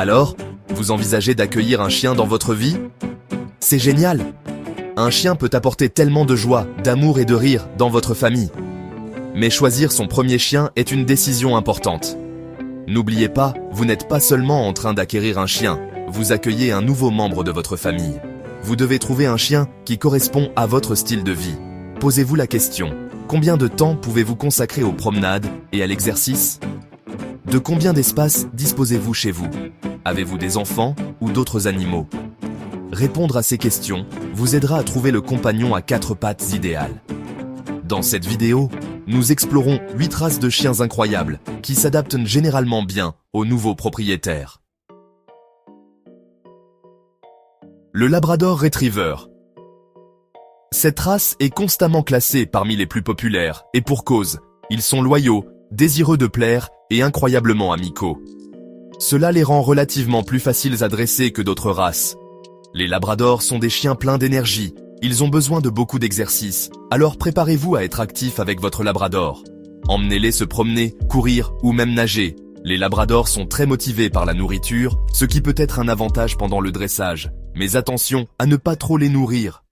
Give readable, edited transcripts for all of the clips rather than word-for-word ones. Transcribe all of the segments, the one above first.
Alors, vous envisagez d'accueillir un chien dans votre vie? C'est génial! Un chien peut apporter tellement de joie, d'amour et de rire dans votre famille. Mais choisir son premier chien est une décision importante. N'oubliez pas, vous n'êtes pas seulement en train d'acquérir un chien, vous accueillez un nouveau membre de votre famille. Vous devez trouver un chien qui correspond à votre style de vie. Posez-vous la question, combien de temps pouvez-vous consacrer aux promenades et à l'exercice? De combien d'espace disposez-vous chez vous? Avez-vous des enfants ou d'autres animaux? Répondre à ces questions vous aidera à trouver le compagnon à 4 pattes idéal. Dans cette vidéo, nous explorons 8 races de chiens incroyables qui s'adaptent généralement bien aux nouveaux propriétaires. Le Labrador Retriever. Cette race est constamment classée parmi les plus populaires, et pour cause, ils sont loyaux, désireux de plaire et incroyablement amicaux. Cela les rend relativement plus faciles à dresser que d'autres races. Les Labradors sont des chiens pleins d'énergie, ils ont besoin de beaucoup d'exercice, alors préparez-vous à être actif avec votre Labrador. Emmenez-les se promener, courir ou même nager. Les Labradors sont très motivés par la nourriture, ce qui peut être un avantage pendant le dressage. Mais attention à ne pas trop les nourrir.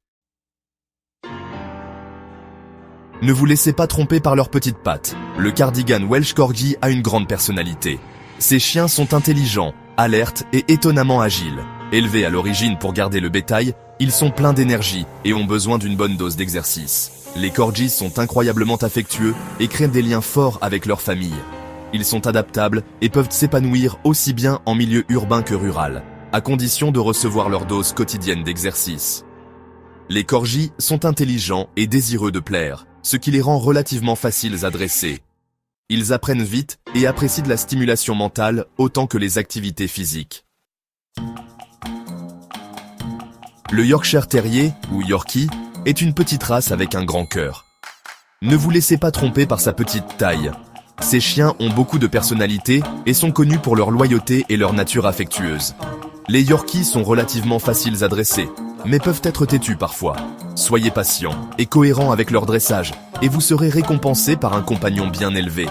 Ne vous laissez pas tromper par leurs petites pattes. Le Cardigan Welsh Corgi a une grande personnalité. Ces chiens sont intelligents, alertes et étonnamment agiles. Élevés à l'origine pour garder le bétail, ils sont pleins d'énergie et ont besoin d'une bonne dose d'exercice. Les Corgis sont incroyablement affectueux et créent des liens forts avec leur famille. Ils sont adaptables et peuvent s'épanouir aussi bien en milieu urbain que rural, à condition de recevoir leur dose quotidienne d'exercice. Les Corgis sont intelligents et désireux de plaire, ce qui les rend relativement faciles à dresser. Ils apprennent vite et apprécient de la stimulation mentale autant que les activités physiques. Le Yorkshire Terrier, ou Yorkie, est une petite race avec un grand cœur. Ne vous laissez pas tromper par sa petite taille. Ces chiens ont beaucoup de personnalité et sont connus pour leur loyauté et leur nature affectueuse. Les Yorkies sont relativement faciles à dresser, mais peuvent être têtus parfois. Soyez patient et cohérent avec leur dressage, et vous serez récompensé par un compagnon bien élevé.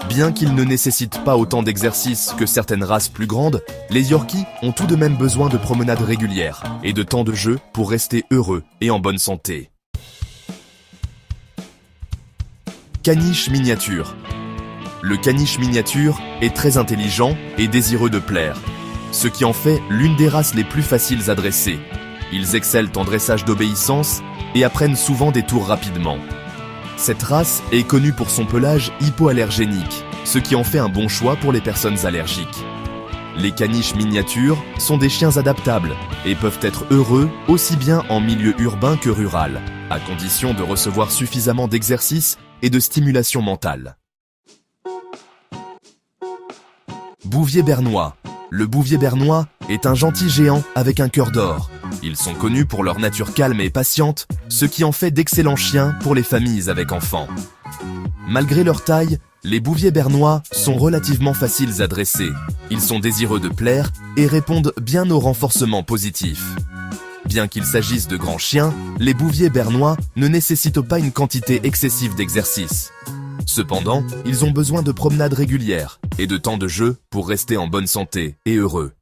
Bien qu'ils ne nécessitent pas autant d'exercice que certaines races plus grandes, les Yorkies ont tout de même besoin de promenades régulières et de temps de jeu pour rester heureux et en bonne santé. Caniche miniature. Le caniche miniature est très intelligent et désireux de plaire, ce qui en fait l'une des races les plus faciles à dresser. Ils excellent en dressage d'obéissance et apprennent souvent des tours rapidement. Cette race est connue pour son pelage hypoallergénique, ce qui en fait un bon choix pour les personnes allergiques. Les caniches miniatures sont des chiens adaptables et peuvent être heureux aussi bien en milieu urbain que rural, à condition de recevoir suffisamment d'exercice et de stimulation mentale. Bouvier bernois. Le bouvier bernois est un gentil géant avec un cœur d'or. Ils sont connus pour leur nature calme et patiente, ce qui en fait d'excellents chiens pour les familles avec enfants. Malgré leur taille, les bouviers bernois sont relativement faciles à dresser. Ils sont désireux de plaire et répondent bien aux renforcements positifs. Bien qu'il s'agisse de grands chiens, les bouviers bernois ne nécessitent pas une quantité excessive d'exercice. Cependant, ils ont besoin de promenades régulières et de temps de jeu pour rester en bonne santé et heureux.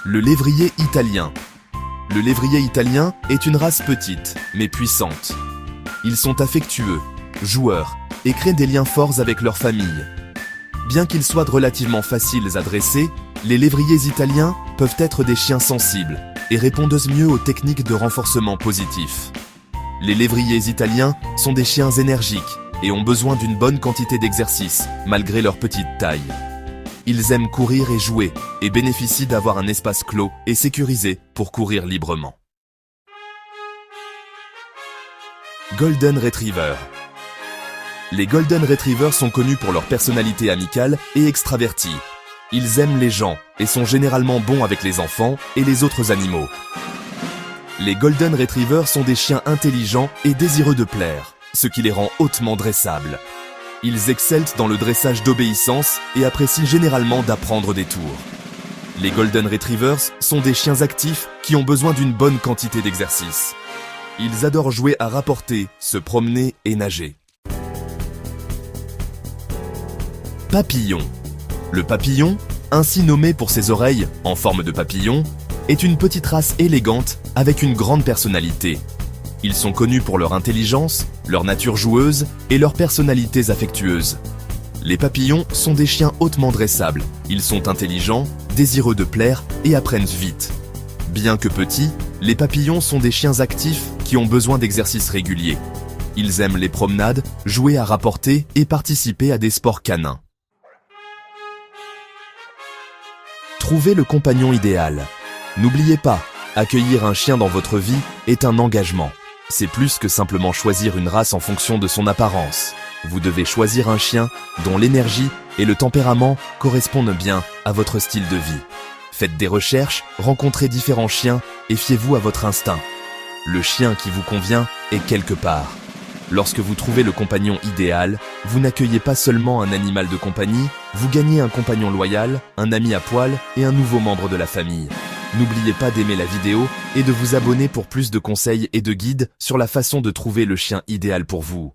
Le lévrier italien. Le lévrier italien est une race petite, mais puissante. Ils sont affectueux, joueurs, et créent des liens forts avec leur famille. Bien qu'ils soient relativement faciles à dresser, les lévriers italiens peuvent être des chiens sensibles et répondent mieux aux techniques de renforcement positif. Les lévriers italiens sont des chiens énergiques et ont besoin d'une bonne quantité d'exercice, malgré leur petite taille. Ils aiment courir et jouer, et bénéficient d'avoir un espace clos et sécurisé pour courir librement. Golden Retriever. Les Golden Retrievers sont connus pour leur personnalité amicale et extravertie. Ils aiment les gens et sont généralement bons avec les enfants et les autres animaux. Les Golden Retrievers sont des chiens intelligents et désireux de plaire, ce qui les rend hautement dressables. Ils excellent dans le dressage d'obéissance et apprécient généralement d'apprendre des tours. Les Golden Retrievers sont des chiens actifs qui ont besoin d'une bonne quantité d'exercice. Ils adorent jouer à rapporter, se promener et nager. Papillon. Le papillon, ainsi nommé pour ses oreilles en forme de papillon, est une petite race élégante avec une grande personnalité. Ils sont connus pour leur intelligence, leur nature joueuse et leurs personnalités affectueuses. Les papillons sont des chiens hautement dressables. Ils sont intelligents, désireux de plaire et apprennent vite. Bien que petits, les papillons sont des chiens actifs qui ont besoin d'exercices réguliers. Ils aiment les promenades, jouer à rapporter et participer à des sports canins. Trouvez le compagnon idéal. N'oubliez pas, accueillir un chien dans votre vie est un engagement. C'est plus que simplement choisir une race en fonction de son apparence. Vous devez choisir un chien dont l'énergie et le tempérament correspondent bien à votre style de vie. Faites des recherches, rencontrez différents chiens et fiez-vous à votre instinct. Le chien qui vous convient est quelque part. Lorsque vous trouvez le compagnon idéal, vous n'accueillez pas seulement un animal de compagnie, vous gagnez un compagnon loyal, un ami à poil et un nouveau membre de la famille. N'oubliez pas d'aimer la vidéo et de vous abonner pour plus de conseils et de guides sur la façon de trouver le chien idéal pour vous.